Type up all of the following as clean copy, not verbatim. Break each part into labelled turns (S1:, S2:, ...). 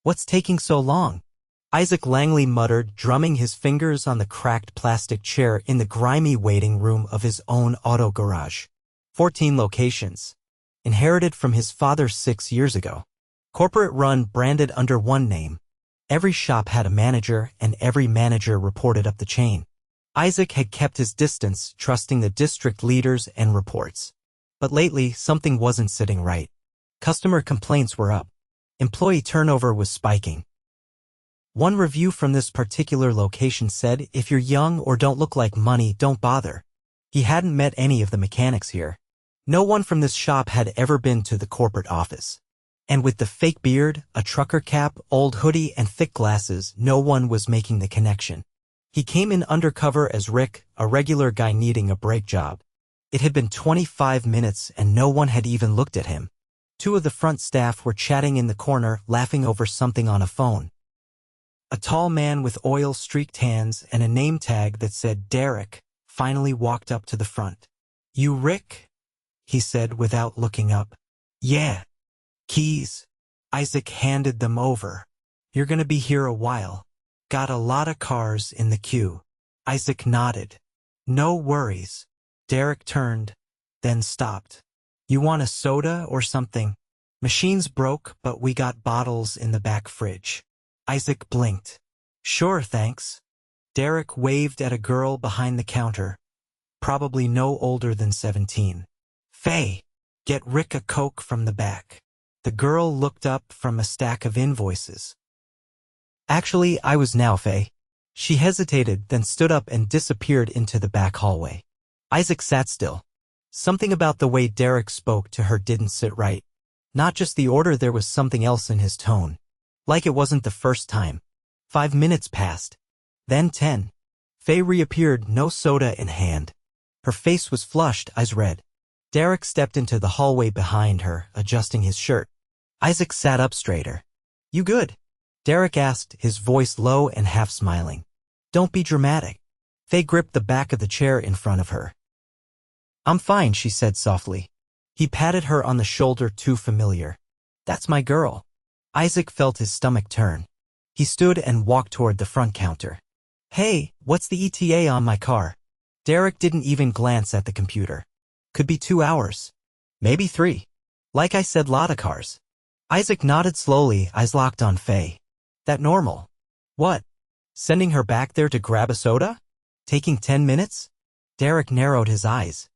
S1: What's taking so long? Isaac Langley muttered, drumming his fingers on the cracked plastic chair in the grimy waiting room of his own auto garage. 14 locations. Inherited from his father 6 years ago. Corporate run, branded under one name. Every shop had a manager, and every manager reported up the chain. Isaac had kept his distance, trusting the district leaders and reports. But lately, something wasn't sitting right. Customer complaints were up. Employee turnover was spiking. One review from this particular location said, "If you're young or don't look like money, don't bother." He hadn't met any of the mechanics here. No one from this shop had ever been to the corporate office. And with the fake beard, a trucker cap, old hoodie, and thick glasses, no one was making the connection. He came in undercover as Rick, a regular guy needing a break job. It had been 25 minutes and no one had even looked at him. 2 of the front staff were chatting in the corner, laughing over something on a phone. A tall man with oil-streaked hands and a name tag that said Derek finally walked up to the front. "You Rick?" he said without looking up. "Yeah." "Keys." Isaac handed them over. "You're gonna be here a while. Got a lot of cars in the queue." Isaac nodded. "No worries." Derek turned, then stopped. "You want a soda or something?" "Machine's broke, but we got bottles in the back fridge." Isaac blinked. "Sure, thanks." Derek waved at a girl behind the counter, probably no older than 17. "Faye, get Rick a Coke from the back." The girl looked up from a stack of invoices. "Actually, I was now, Faye." She hesitated, then stood up and disappeared into the back hallway. Isaac sat still. Something about the way Derek spoke to her didn't sit right. Not just the order, there was something else in his tone. Like it wasn't the first time. 5 minutes passed. Then 10. Faye reappeared, no soda in hand. Her face was flushed, eyes red. Derek stepped into the hallway behind her, adjusting his shirt. Isaac sat up straighter. "You good?" Derek asked, his voice low and half smiling. "Don't be dramatic." Faye gripped the back of the chair in front of her. "I'm fine," she said softly. He patted her on the shoulder, too familiar. "That's my girl." Isaac felt his stomach turn. He stood and walked toward the front counter. "Hey, what's the ETA on my car?" Derek didn't even glance at the computer. "Could be 2 hours. Maybe 3. Like I said, lot of cars." Isaac nodded slowly, eyes locked on Faye. "That normal?" "What? Sending her back there to grab a soda? Taking 10 minutes? Derek narrowed his eyes.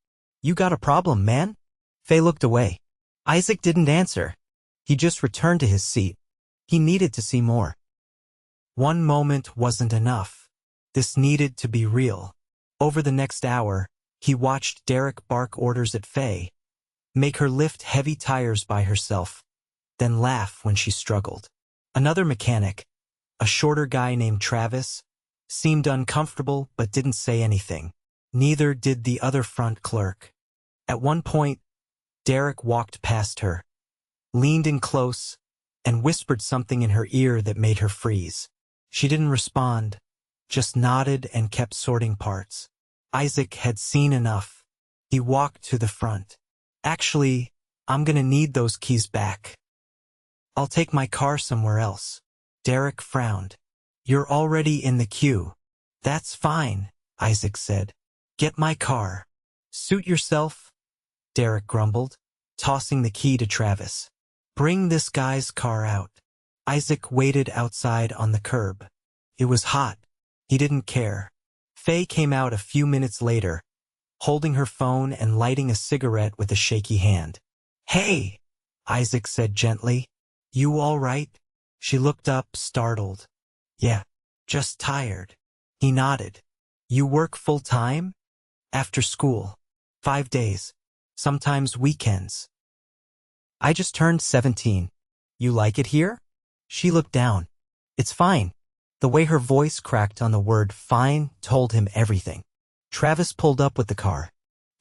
S1: "You got a problem, man?" Faye looked away. Isaac didn't answer. He just returned to his seat. He needed to see more. One moment wasn't enough. This needed to be real. Over the next hour, he watched Derek bark orders at Faye, make her lift heavy tires by herself, then laugh when she struggled. Another mechanic, a shorter guy named Travis, seemed uncomfortable but didn't say anything. Neither did the other front clerk. At one point, Derek walked past her, leaned in close, and whispered something in her ear that made her freeze. She didn't respond, just nodded and kept sorting parts. Isaac had seen enough. He walked to the front. "Actually, I'm gonna need those keys back. I'll take my car somewhere else." Derek frowned. "You're already in the queue." "That's fine," Isaac said. "Get my car." "Suit yourself," Derek grumbled, tossing the key to Travis. "Bring this guy's car out." Isaac waited outside on the curb. It was hot. He didn't care. Faye came out a few minutes later, holding her phone and lighting a cigarette with a shaky hand. "Hey," Isaac said gently. "You all right?" She looked up, startled. "Yeah, just tired." He nodded. "You work full-time?" "After school. 5 days. Sometimes weekends." "I just turned 17. You like it here?" She looked down. "It's fine." The way her voice cracked on the word fine told him everything. Travis pulled up with the car.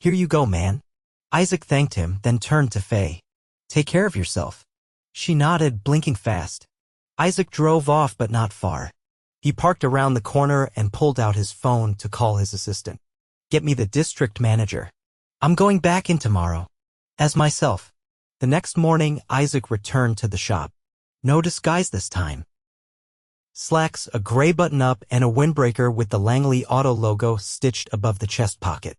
S1: "Here you go, man." Isaac thanked him, then turned to Faye. "Take care of yourself." She nodded, blinking fast. Isaac drove off, but not far. He parked around the corner and pulled out his phone to call his assistant. "Get me the district manager. I'm going back in tomorrow." As myself. The next morning, Isaac returned to the shop. No disguise this time. Slacks, a gray button-up, and a windbreaker with the Langley Auto logo stitched above the chest pocket.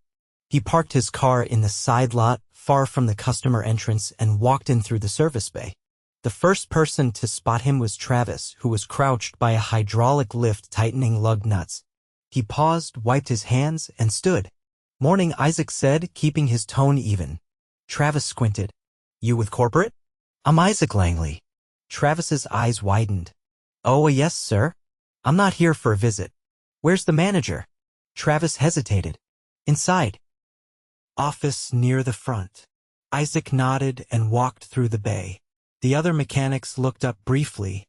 S1: He parked his car in the side lot, far from the customer entrance, and walked in through the service bay. The first person to spot him was Travis, who was crouched by a hydraulic lift tightening lug nuts. He paused, wiped his hands, and stood. "Morning," Isaac said, keeping his tone even. Travis squinted. "You with corporate?" "I'm Isaac Langley." Travis's eyes widened. "Oh, yes, sir. I'm not here for a visit. Where's the manager?" Travis hesitated. "Inside." "Office near the front." Isaac nodded and walked through the bay. The other mechanics looked up briefly,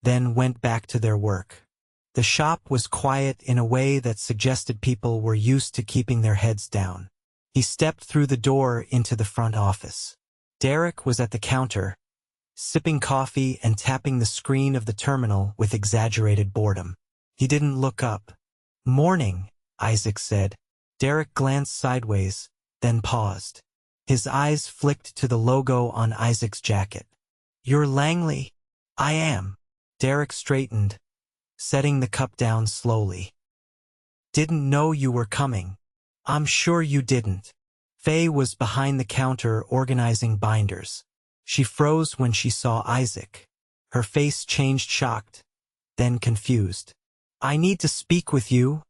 S1: then went back to their work. The shop was quiet in a way that suggested people were used to keeping their heads down. He stepped through the door into the front office. Derek was at the counter, sipping coffee and tapping the screen of the terminal with exaggerated boredom. He didn't look up. "Morning," Isaac said. Derek glanced sideways, then paused. His eyes flicked to the logo on Isaac's jacket. "You're Langley?" "I am." Derek straightened, setting the cup down slowly. "Didn't know you were coming." "I'm sure you didn't." Faye was behind the counter organizing binders. She froze when she saw Isaac. Her face changed, shocked, then confused. "I need to speak with you,"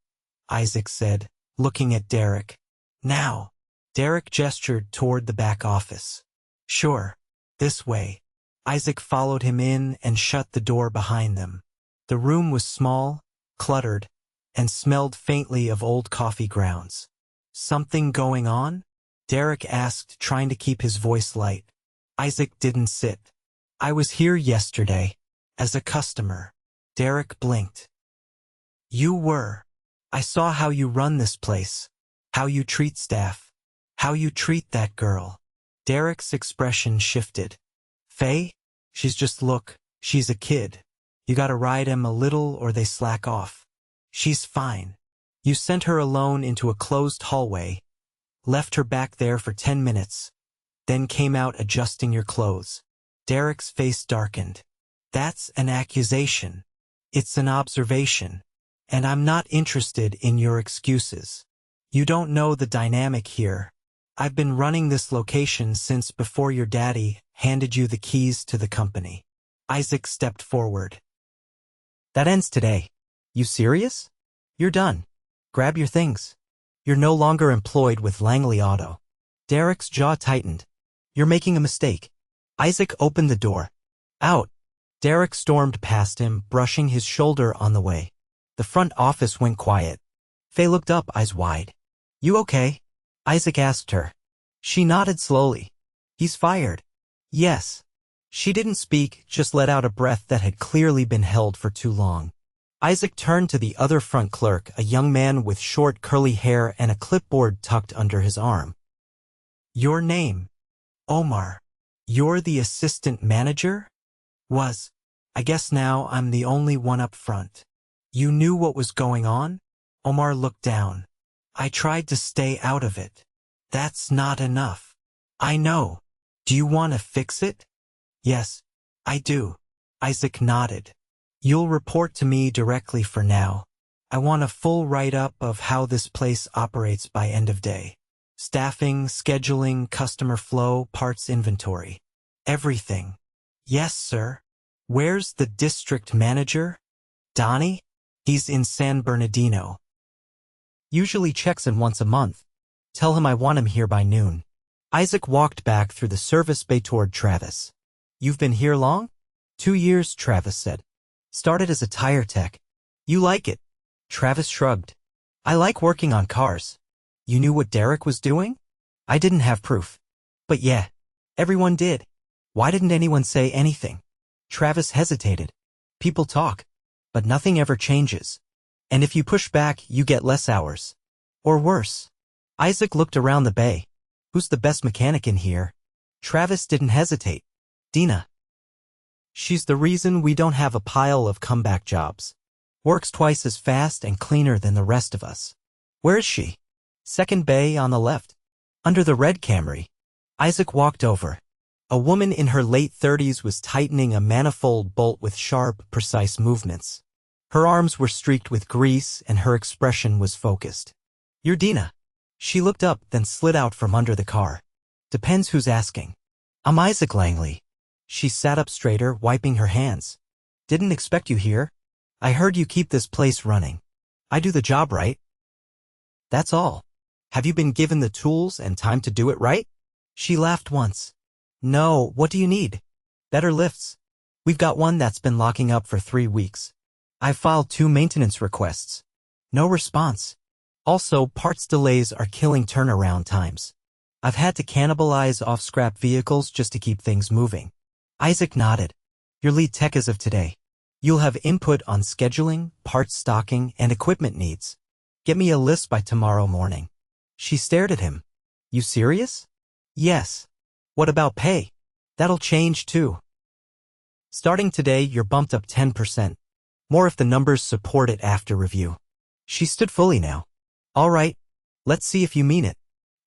S1: Isaac said, looking at Derek. "Now." Derek gestured toward the back office. "Sure. This way." Isaac followed him in and shut the door behind them. The room was small, cluttered, and smelled faintly of old coffee grounds. "Something going on?" Derek asked, trying to keep his voice light. Isaac didn't sit. "I was here yesterday, as a customer." Derek blinked. "You were. I saw how you run this place, how you treat staff, how you treat that girl." Derek's expression shifted. "Faye? She's a kid. You gotta ride 'em a little or they slack off. She's fine. You sent her alone into a closed hallway, left her back there for 10 minutes, then came out adjusting your clothes." Derek's face darkened. "That's an accusation. It's an observation. And I'm not interested in your excuses. You don't know the dynamic here. I've been running this location since before your daddy handed you the keys to the company." Isaac stepped forward. "That ends today. You serious? You're done. Grab your things. You're no longer employed with Langley Auto." Derek's jaw tightened. "You're making a mistake." Isaac opened the door. "Out." Derek stormed past him, brushing his shoulder on the way. The front office went quiet. Faye looked up, eyes wide. "You okay?" Isaac asked her. She nodded slowly. "He's fired." "Yes." She didn't speak, just let out a breath that had clearly been held for too long. Isaac turned to the other front clerk, a young man with short curly hair and a clipboard tucked under his arm. "Your name?" "Omar." "You're the assistant manager?" "Was. I guess now I'm the only one up front." "You knew what was going on?" Omar looked down. "I tried to stay out of it." "That's not enough." "I know. Do you want to fix it?" "Yes, I do." Isaac nodded. "You'll report to me directly for now. I want a full write-up of how this place operates by end of day. Staffing, scheduling, customer flow, parts inventory. Everything." "Yes, sir." "Where's the district manager?" "Donnie? He's in San Bernardino. Usually checks in once a month. Tell him I want him here by noon." Isaac walked back through the service bay toward Travis. "You've been here long?" 2 years, Travis said. "Started as a tire tech." "You like it?" Travis shrugged. "I like working on cars." "You knew what Derek was doing?" "I didn't have proof. But yeah, everyone did." "Why didn't anyone say anything?" Travis hesitated. "People talk, but nothing ever changes. And if you push back, you get less hours. Or worse." Isaac looked around the bay. "Who's the best mechanic in here?" Travis didn't hesitate. "Dina. She's the reason we don't have a pile of comeback jobs. Works twice as fast and cleaner than the rest of us." "Where is she?" "Second bay on the left. Under the red Camry." Isaac walked over. A woman in her late 30s was tightening a manifold bolt with sharp, precise movements. Her arms were streaked with grease and her expression was focused. "You're Dina." She looked up, then slid out from under the car. "Depends who's asking." "I'm Isaac Langley." She sat up straighter, wiping her hands. "Didn't expect you here. I heard you keep this place running. I do the job right. That's all. Have you been given the tools and time to do it right?" She laughed once. "No, what do you need?" "Better lifts. We've got one that's been locking up for 3 weeks. I filed 2 maintenance requests. No response. Also, parts delays are killing turnaround times. I've had to cannibalize off scrap vehicles just to keep things moving." Isaac nodded. "Your lead tech as of today. You'll have input on scheduling, parts stocking, and equipment needs. Get me a list by tomorrow morning." She stared at him. "You serious?" "Yes." "What about pay?" "That'll change too. Starting today, you're bumped up 10%. More if the numbers support it after review." She stood fully now. "All right. Let's see if you mean it."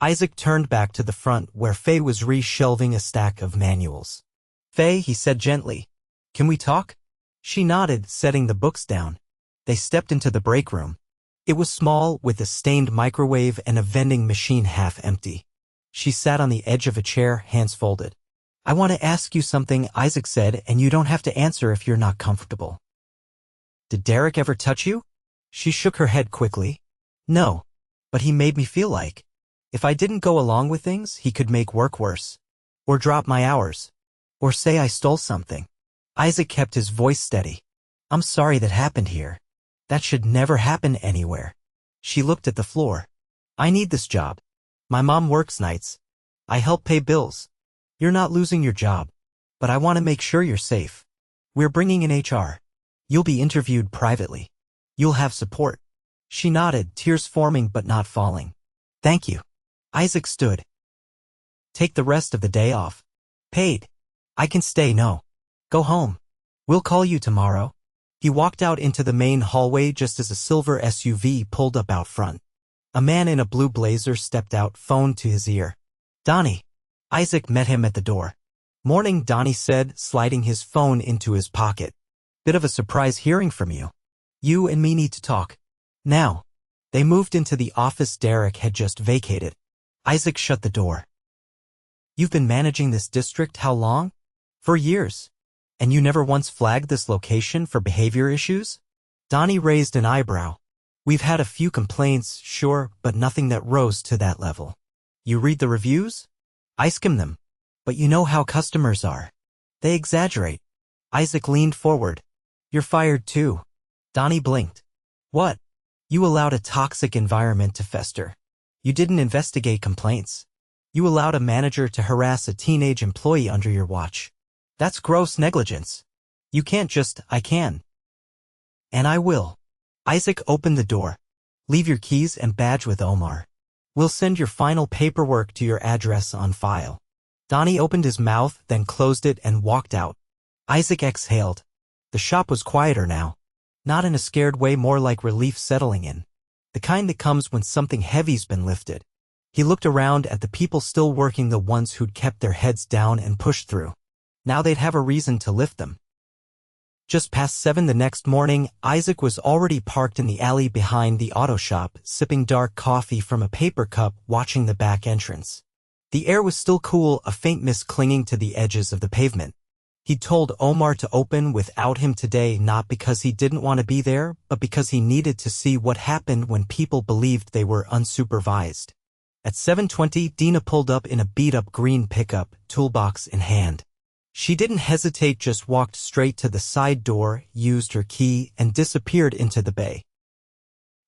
S1: Isaac turned back to the front where Faye was re-shelving a stack of manuals. "Faye," he said gently, "can we talk?" She nodded, setting the books down. They stepped into the break room. It was small, with a stained microwave and a vending machine half empty. She sat on the edge of a chair, hands folded. "I want to ask you something," Isaac said, "and you don't have to answer if you're not comfortable." "Did Derek ever touch you?" She shook her head quickly. "No. But he made me feel like if I didn't go along with things, he could make work worse. Or drop my hours. Or say I stole something." Isaac kept his voice steady. "I'm sorry that happened here. That should never happen anywhere." She looked at the floor. "I need this job. My mom works nights. I help pay bills. You're not losing your job. But I want to make sure you're safe. We're bringing in HR. You'll be interviewed privately. You'll have support." She nodded, tears forming but not falling. "Thank you." Isaac stood. "Take the rest of the day off. Paid. I can stay. No. Go home. We'll call you tomorrow." He walked out into the main hallway just as a silver SUV pulled up out front. A man in a blue blazer stepped out, phone to his ear. "Donnie." Isaac met him at the door. "Morning," Donnie said, sliding his phone into his pocket. "Bit of a surprise hearing from you. You and me need to talk. Now." They moved into the office Derek had just vacated. Isaac shut the door. "You've been managing this district how long?" "For years. And you never once flagged this location for behavior issues?" Donnie raised an eyebrow. "We've had a few complaints, sure, but nothing that rose to that level." "You read the reviews?" "I skim them. But you know how customers are. They exaggerate." Isaac leaned forward. "You're fired too." Donnie blinked. "What?" "You allowed a toxic environment to fester. You didn't investigate complaints. You allowed a manager to harass a teenage employee under your watch. That's gross negligence. You can't just, I can. And I will." Isaac opened the door. "Leave your keys and badge with Omar. We'll send your final paperwork to your address on file." Donnie opened his mouth, then closed it and walked out. Isaac exhaled. The shop was quieter now. Not in a scared way, more like relief settling in. The kind that comes when something heavy's been lifted. He looked around at the people still working, the ones who'd kept their heads down and pushed through. Now they'd have a reason to lift them. Just past 7 the next morning, Isaac was already parked in the alley behind the auto shop, sipping dark coffee from a paper cup, watching the back entrance. The air was still cool, a faint mist clinging to the edges of the pavement. He'd told Omar to open without him today, not because he didn't want to be there, but because he needed to see what happened when people believed they were unsupervised. At 7:20, Dina pulled up in a beat-up green pickup, toolbox in hand. She didn't hesitate, just walked straight to the side door, used her key, and disappeared into the bay.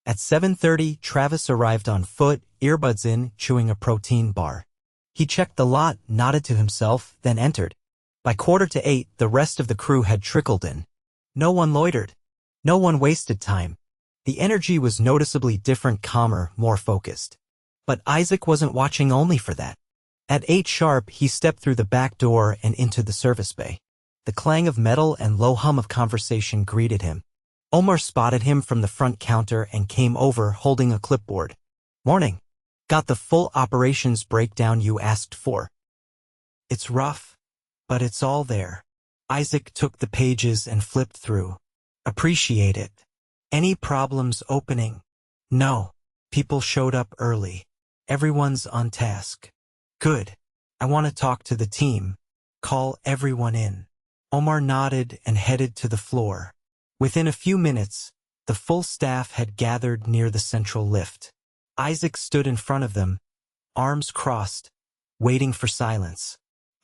S1: At 7:30, Travis arrived on foot, earbuds in, chewing a protein bar. He checked the lot, nodded to himself, then entered. By 7:45, the rest of the crew had trickled in. No one loitered. No one wasted time. The energy was noticeably different, calmer, more focused. But Isaac wasn't watching only for that. At 8 sharp, he stepped through the back door and into the service bay. The clang of metal and low hum of conversation greeted him. Omar spotted him from the front counter and came over, holding a clipboard. "Morning. Got the full operations breakdown you asked for?" "It's rough." but it's all there. Isaac took the pages and flipped through. Appreciate it. Any problems opening? No. People showed up early. Everyone's on task. Good. I want to talk to the team. Call everyone in. Omar nodded and headed to the floor. Within a few minutes, the full staff had gathered near the central lift. Isaac stood in front of them, arms crossed, waiting for silence.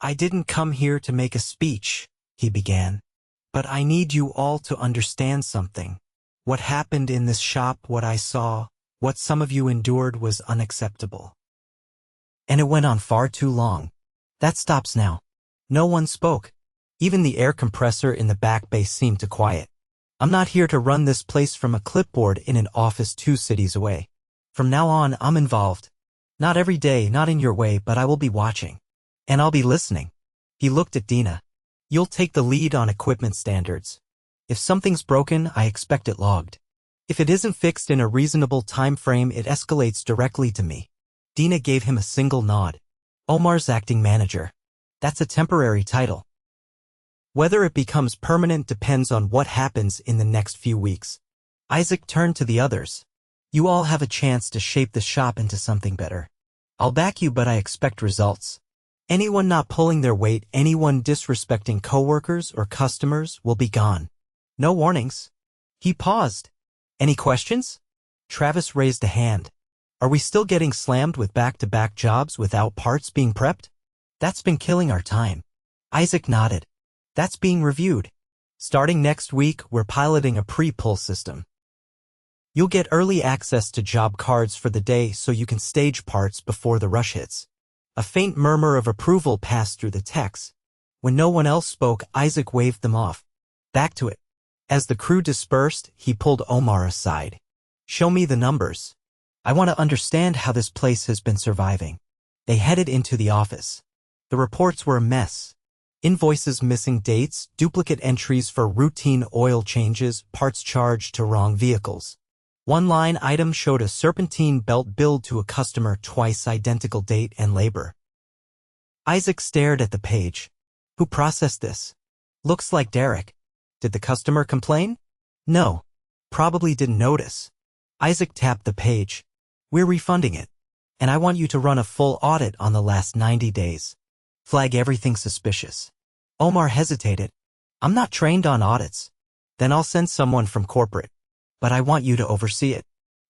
S1: I didn't come here to make a speech, he began. But I need you all to understand something. What happened in this shop, what I saw, what some of you endured was unacceptable. And it went on far too long. That stops now. No one spoke. Even the air compressor in the back bay seemed to quiet. I'm not here to run this place from a clipboard in an office 2 cities away. From now on, I'm involved. Not every day, not in your way, but I will be watching. And I'll be listening. He looked at Dina. You'll take the lead on equipment standards. If something's broken, I expect it logged. If it isn't fixed in a reasonable time frame, it escalates directly to me. Dina gave him a single nod. Omar's acting manager. That's a temporary title. Whether it becomes permanent depends on what happens in the next few weeks. Isaac turned to the others. You all have a chance to shape the shop into something better. I'll back you, but I expect results. Anyone not pulling their weight, anyone disrespecting coworkers or customers will be gone. No warnings. He paused. Any questions? Travis raised a hand. Are we still getting slammed with back-to-back jobs without parts being prepped? That's been killing our time. Isaac nodded. That's being reviewed. Starting next week, we're piloting a pre-pull system. You'll get early access to job cards for the day so you can stage parts before the rush hits. A faint murmur of approval passed through the techs. When no one else spoke, Isaac waved them off. Back to it. As the crew dispersed, he pulled Omar aside. Show me the numbers. I want to understand how this place has been surviving. They headed into the office. The reports were a mess. Invoices missing dates, duplicate entries for routine oil changes, parts charged to wrong vehicles. One line item showed a serpentine belt billed to a customer twice identical date and labor. Isaac stared at the page. Who processed this? Looks like Derek. Did the customer complain? No. Probably didn't notice. Isaac tapped the page. We're refunding it. And I want you to run a full audit on the last 90 days. Flag everything suspicious. Omar hesitated. I'm not trained on audits. Then I'll send someone from corporate. But I want you to oversee it.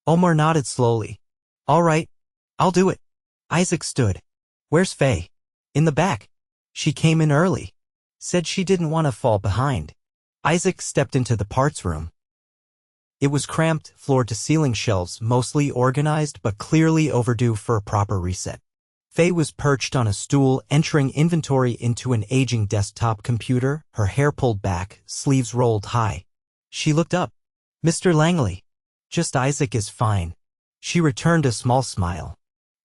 S1: Omar nodded slowly. All right. I'll do it. Isaac stood. Where's Faye? In the back. She came in early. Said she didn't want to fall behind. Isaac stepped into the parts room. It was cramped, floor-to-ceiling shelves, mostly organized but clearly overdue for a proper reset. Faye was perched on a stool, entering inventory into an aging desktop computer, her hair pulled back, sleeves rolled high. She looked up. Mr. Langley. Just Isaac is fine. She returned a small smile.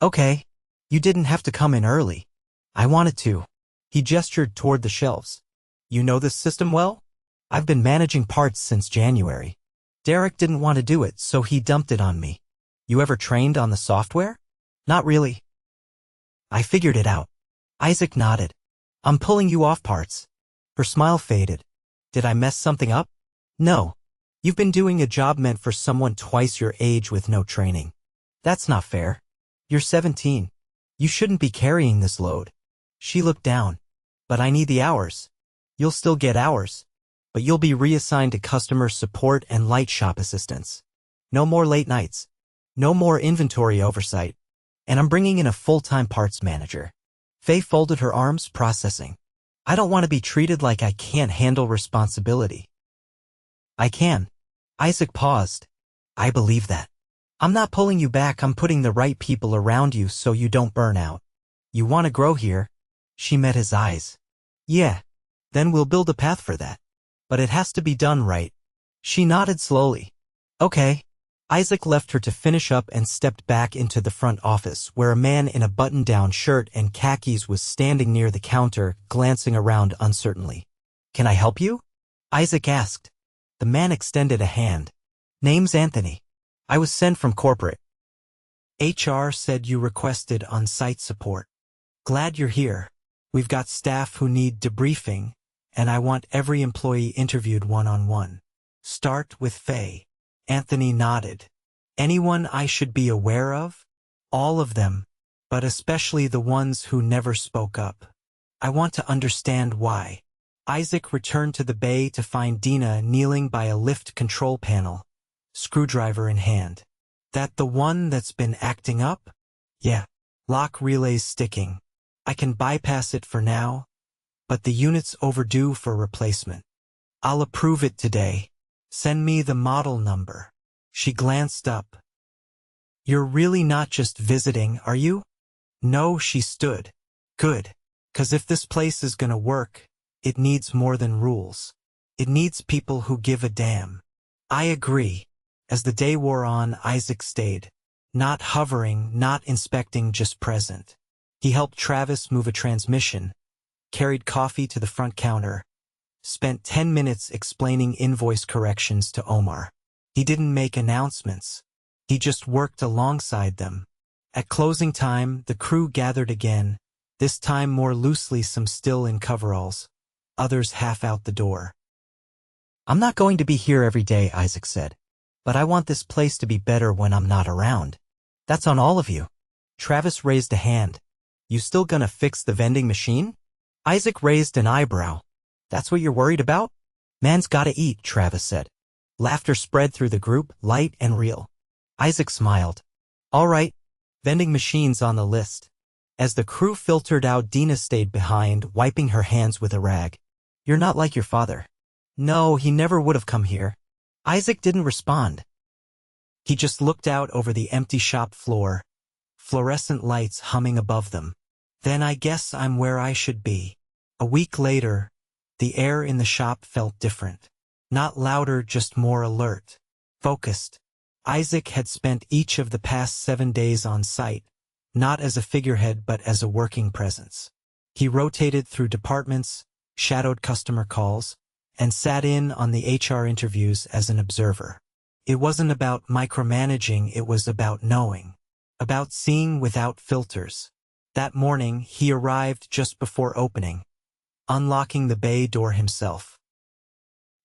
S1: Okay. You didn't have to come in early. I wanted to. He gestured toward the shelves. You know this system well? I've been managing parts since January. Derek didn't want to do it, so he dumped it on me. You ever trained on the software? Not really. I figured it out. Isaac nodded. I'm pulling you off parts. Her smile faded. Did I mess something up? No. You've been doing a job meant for someone twice your age with no training. That's not fair. You're 17. You shouldn't be carrying this load. She looked down. But I need the hours. You'll still get hours. But you'll be reassigned to customer support and light shop assistance. No more late nights. No more inventory oversight. And I'm bringing in a full-time parts manager. Faye folded her arms, processing. I don't want to be treated like I can't handle responsibility. I can. Isaac paused. I believe that. I'm not pulling you back, I'm putting the right people around you so you don't burn out. You want to grow here? She met his eyes. Yeah. Then we'll build a path for that. But it has to be done right. She nodded slowly. Okay. Isaac left her to finish up and stepped back into the front office, where a man in a button-down shirt and khakis was standing near the counter, glancing around uncertainly. Can I help you? Isaac asked. The man extended a hand. Name's Anthony. I was sent from corporate. HR said you requested on-site support. Glad you're here. We've got staff who need debriefing, and I want every employee interviewed one-on-one. Start with Faye. Anthony nodded. Anyone I should be aware of? All of them, but especially the ones who never spoke up. I want to understand why. Isaac returned to the bay to find Dina kneeling by a lift control panel, screwdriver in hand. That the one that's been acting up? Yeah. Lock relays sticking. I can bypass it for now, but the unit's overdue for replacement. I'll approve it today. Send me the model number. She glanced up. You're really not just visiting, are you? No, she stood. Good. 'Cause if this place is gonna work, it needs more than rules. It needs people who give a damn. I agree. As the day wore on, Isaac stayed. Not hovering, not inspecting, just present. He helped Travis move a transmission, carried coffee to the front counter, spent 10 minutes explaining invoice corrections to Omar. He didn't make announcements. He just worked alongside them. At closing time, the crew gathered again, this time more loosely, some still in coveralls, others half out the door. I'm not going to be here every day, Isaac said, but I want this place to be better when I'm not around. That's on all of you. Travis raised a hand. You still gonna fix the vending machine? Isaac raised an eyebrow. That's what you're worried about? Man's gotta eat, Travis said. Laughter spread through the group, light and real. Isaac smiled. All right, vending machines on the list. As the crew filtered out, Dina stayed behind, wiping her hands with a rag. You're not like your father. No, he never would have come here. Isaac didn't respond. He just looked out over the empty shop floor, fluorescent lights humming above them. Then I guess I'm where I should be. A week later, the air in the shop felt different. Not louder, just more alert, focused. Isaac had spent each of the past 7 days on site, not as a figurehead but as a working presence. He rotated through departments, shadowed customer calls, and sat in on the HR interviews as an observer. It wasn't about micromanaging, it was about knowing, about seeing without filters. That morning, he arrived just before opening, unlocking the bay door himself.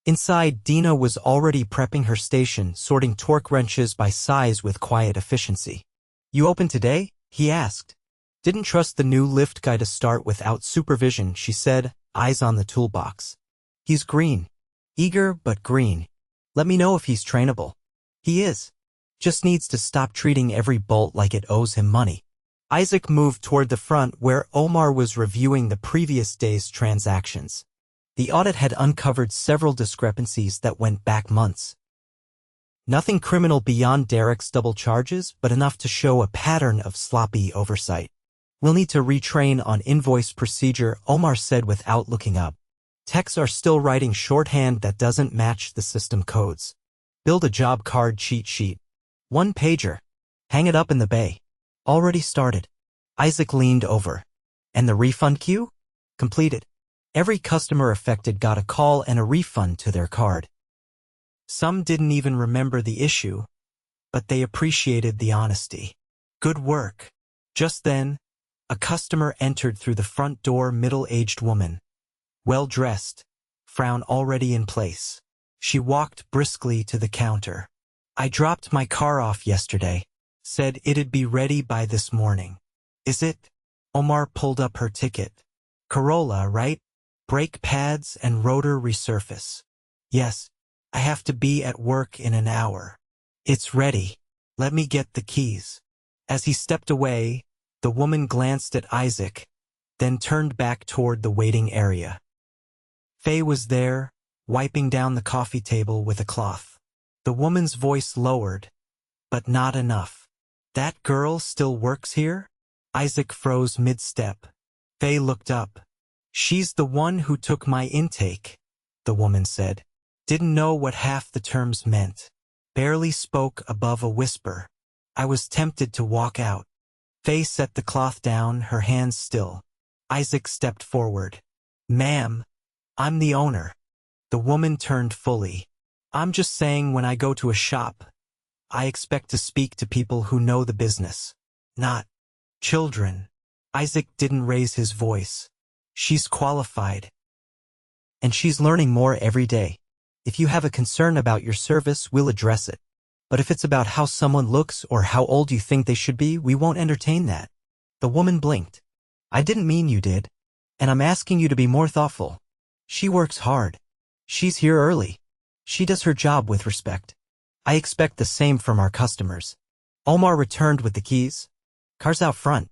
S1: Inside, Dina was already prepping her station, sorting torque wrenches by size with quiet efficiency. You open today? He asked. Didn't trust the new lift guy to start without supervision, she said, eyes on the toolbox. He's green. Eager but green. Let me know if he's trainable. He is. Just needs to stop treating every bolt like it owes him money. Isaac moved toward the front where Omar was reviewing the previous day's transactions. The audit had uncovered several discrepancies that went back months. Nothing criminal beyond Derek's double charges, but enough to show a pattern of sloppy oversight. We'll need to retrain on invoice procedure, Omar said without looking up. Techs are still writing shorthand that doesn't match the system codes. Build a job card cheat sheet. 1-pager. Hang it up in the bay. Already started. Isaac leaned over. And the refund queue? Completed. Every customer affected got a call and a refund to their card. Some didn't even remember the issue, but they appreciated the honesty. Good work. Just then, a customer entered through the front door, middle-aged woman. Well-dressed, frown already in place. She walked briskly to the counter. I dropped my car off yesterday. Said it'd be ready by this morning. Is it? Omar pulled up her ticket. Corolla, right? Brake pads and rotor resurface. Yes, I have to be at work in an hour. It's ready. Let me get the keys. As he stepped away, the woman glanced at Isaac, then turned back toward the waiting area. Faye was there, wiping down the coffee table with a cloth. The woman's voice lowered, but not enough. That girl still works here? Isaac froze mid-step. Faye looked up. She's the one who took my intake, the woman said. Didn't know what half the terms meant. Barely spoke above a whisper. I was tempted to walk out. Faye set the cloth down, her hands still. Isaac stepped forward. Ma'am, I'm the owner. The woman turned fully. I'm just saying, when I go to a shop, I expect to speak to people who know the business, not children. Isaac didn't raise his voice. She's qualified. And she's learning more every day. If you have a concern about your service, we'll address it. But if it's about how someone looks or how old you think they should be, we won't entertain that. The woman blinked. I didn't mean you did. And I'm asking you to be more thoughtful. She works hard. She's here early. She does her job with respect. I expect the same from our customers. Omar returned with the keys. Car's out front.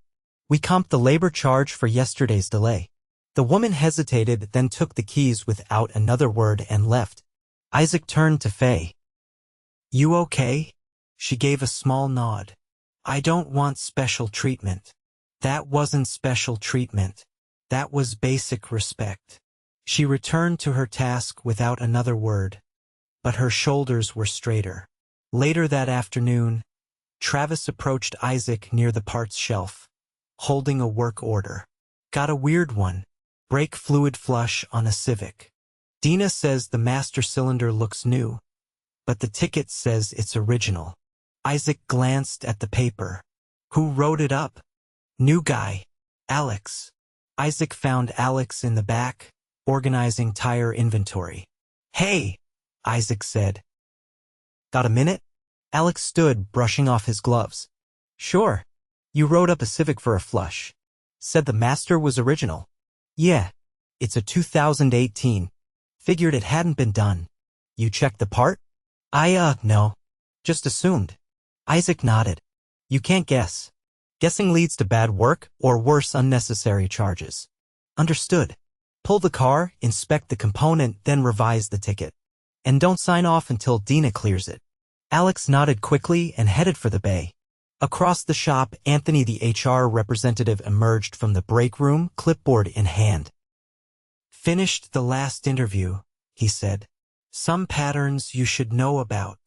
S1: We comped the labor charge for yesterday's delay. The woman hesitated, then took the keys without another word and left. Isaac turned to Faye. You okay? She gave a small nod. I don't want special treatment. That wasn't special treatment. That was basic respect. She returned to her task without another word, but her shoulders were straighter. Later that afternoon, Travis approached Isaac near the parts shelf, holding a work order. Got a weird one. Brake fluid flush on a Civic. Dina says the master cylinder looks new, but the ticket says it's original. Isaac glanced at the paper. Who wrote it up? New guy. Alex. Isaac found Alex in the back, organizing tire inventory. Hey, Isaac said. Got a minute? Alex stood, brushing off his gloves. Sure. You wrote up a Civic for a flush. Said the master was original. Yeah. It's a 2018. Figured it hadn't been done. You checked the part? No. Just assumed. Isaac nodded. You can't guess. Guessing leads to bad work, or worse, unnecessary charges. Understood. Pull the car, inspect the component, then revise the ticket. And don't sign off until Dina clears it. Alex nodded quickly and headed for the bay. Across the shop, Anthony, the HR representative, emerged from the break room, clipboard in hand. Finished the last interview, he said. Some patterns you should know about.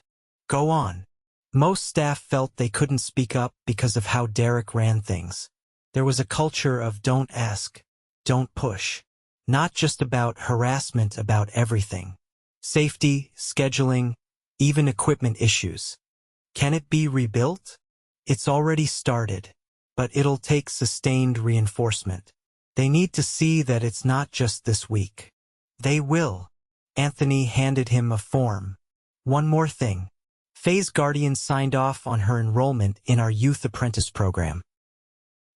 S1: Go on. Most staff felt they couldn't speak up because of how Derek ran things. There was a culture of don't ask, don't push. Not just about harassment, about everything. Safety, scheduling, even equipment issues. Can it be rebuilt? It's already started, but it'll take sustained reinforcement. They need to see that it's not just this week. They will. Anthony handed him a form. One more thing. Faye's guardian signed off on her enrollment in our youth apprentice program.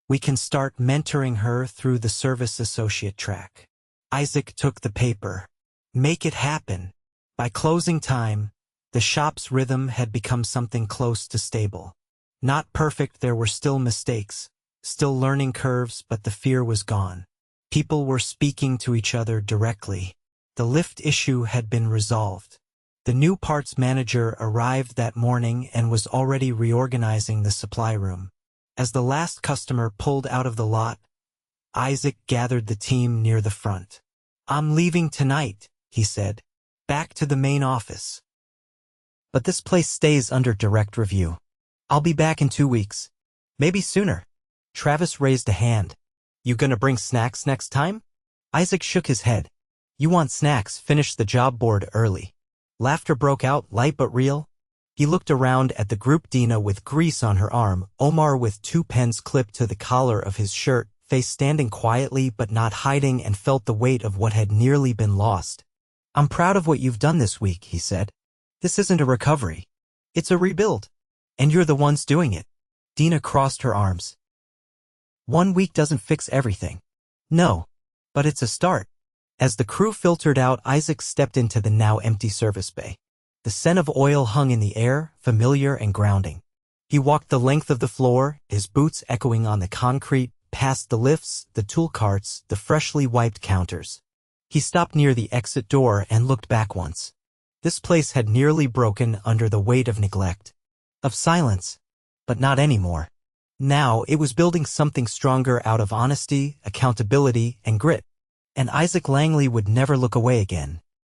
S1: We can start mentoring her through the service associate track. Isaac took the paper. Make it happen. By closing time, the shop's rhythm had become something close to stable. Not perfect, there were still mistakes, still learning curves, but the fear was gone. People were speaking to each other directly. The lift issue had been resolved. The new parts manager arrived that morning and was already reorganizing the supply room. As the last customer pulled out of the lot, Isaac gathered the team near the front. I'm leaving tonight, he said. Back to the main office. But this place stays under direct review. I'll be back in 2 weeks. Maybe sooner. Travis raised a hand. You gonna bring snacks next time? Isaac shook his head. You want snacks, finish the job board early. Laughter broke out, light but real. He looked around at the group, Dina with grease on her arm, Omar with 2 pens clipped to the collar of his shirt, Faye standing quietly but not hiding, and felt the weight of what had nearly been lost. I'm proud of what you've done this week, he said. This isn't a recovery. It's a rebuild. And you're the ones doing it. Dina crossed her arms. 1 week doesn't fix everything. No. But it's a start. As the crew filtered out, Isaac stepped into the now empty service bay. The scent of oil hung in the air, familiar and grounding. He walked the length of the floor, his boots echoing on the concrete, past the lifts, the tool carts, the freshly wiped counters. He stopped near the exit door and looked back once. This place had nearly broken under the weight of neglect, of silence, but not anymore. Now it was building something stronger out of honesty, accountability, and grit. And Isaac Langley would never look away again.